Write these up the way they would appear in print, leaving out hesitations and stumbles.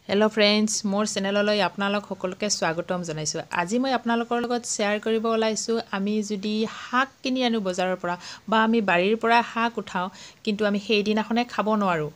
Hello friends मोर चेनेलলৈ আপোনালোক সকলোকে স্বাগতম জনাইছো। আজি মই আপোনালোকৰ লগত শেয়াৰ কৰিব ওলাইছো আমি যদি শাক কিনি আনো বজাৰৰ পৰা বা আমি বাৰীৰ পৰা শাক উঠাও কিন্তু আমি সেই দিনাখনে খাব নোৱাৰো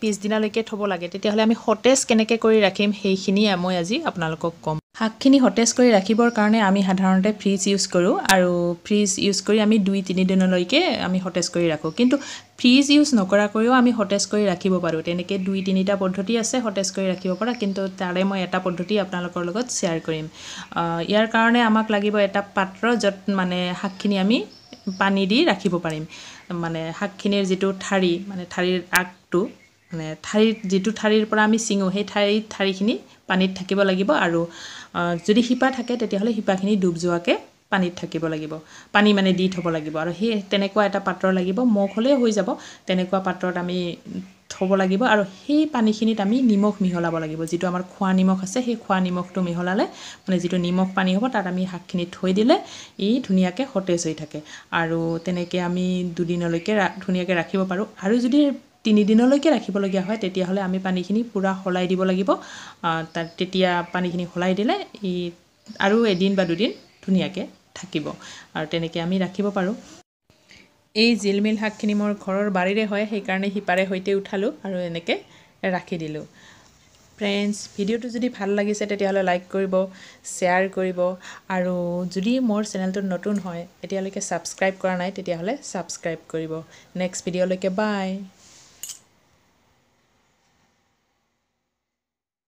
পিছ দিনালৈকে থব লাগে তেতিয়াহলে আমি সতেজ কেনেকৈ কৰি ৰাখিম সেইখিনি মই আজি আপোনালোকক কম। শাকখিনি সতেজ কৰি ৰাখিবৰ কাৰণে আমি সাধাৰণতে ফ্ৰিজ ইউজ কৰোঁ আৰু ফ্ৰিজ ইউজ কৰি আমি 2-3 দিনলৈকে আমি সতেজ কৰি ৰাখোঁ কিন্তু ফ্ৰিজ ইউজ নকৰাকৈও আমি সতেজ কৰি ৰাখিব পাৰোঁ তেনেকৈ 2-3টা পদ্ধতি আছে সতেজ কৰি ৰাখিব পৰা কিন্তু তাৰে মই এটা পদ্ধতি আপোনালোকৰ লগত শ্বেয়াৰ কৰিম। ইয়াৰ কাৰণে আমাক লাগিব এটা পাত্ৰ য'ত মানে শাকখিনি আমি পানী দি ৰাখিব পাৰিম মানে শাকখিনিৰ যিটো ঠাৰি মানে ঠাৰিৰ আগটো মানে ঠাৰিৰ যিটো ঠাৰিৰ পৰা আমি চিঙো সেই ঠাৰিখিনি পানীত থাকিব লাগিব আৰু যদি হিপা থাকে তেতিয়াহলে হিপাখিনি ডুব যোৱাকে পানীত থাকিব লাগিব পানী মানে দি থব লাগিব আৰু সেই তেনেকুৱা এটা পাত্ৰ লাগিব মগ হলে হৈ যাব তেনেকুৱা পাত্ৰত আমি থব লাগিব আৰু সেই পানীখিনিত আমি নিমখ মিহলাব লাগিব যিটো আমাৰ খোৱা নিমখ আছে সেই খোৱা নিমখটো মিহলালে মানে যিটো নিমখ পানী হ'ব তাত আমি শাকখিনি থৈ দিলে ই ধুনীয়াকৈ সতেজ হৈ থাকে আৰু তেনেকৈ আমি 2 দিনলৈকে ধুনীয়াকৈ ৰাখিব পাৰোঁ আৰু যদি 3 দিনলৈকে ৰাখিবলগীয়া হয় তেতিয়াহলে আমি পানীখিনি পুৰা হলাই দিব লাগিব তেতিয়া পানীখিনি হলাই দিলে ই আৰু এদিন বা 2 দিন ধুনীয়াকৈ থাকিব আৰু তেনেকৈ আমি ৰাখিব পাৰোঁ। এই জিলমিল শাকখিনি মোৰ ঘৰৰ বাৰীৰে হয় সেইকাৰণে হিপাৰে সৈতে উঠালোঁ আৰু এনেকৈ ৰাখি দিলোঁ। ফ্ৰেণ্ডছ ভিডিঅ'টো যদি ভাল লাগিছে তেতিয়াহলে লাইক কৰিব শ্বেয়াৰ কৰিব আৰু যদি মোৰ চেনেলটো নতুন হয় এতিয়ালৈকে ছাবস্ক্ৰাইব কৰা নাই তেতিয়াহলে ছাবস্ক্ৰাইব কৰিব। নেক্সট ভিডিঅ'লৈকে বাই।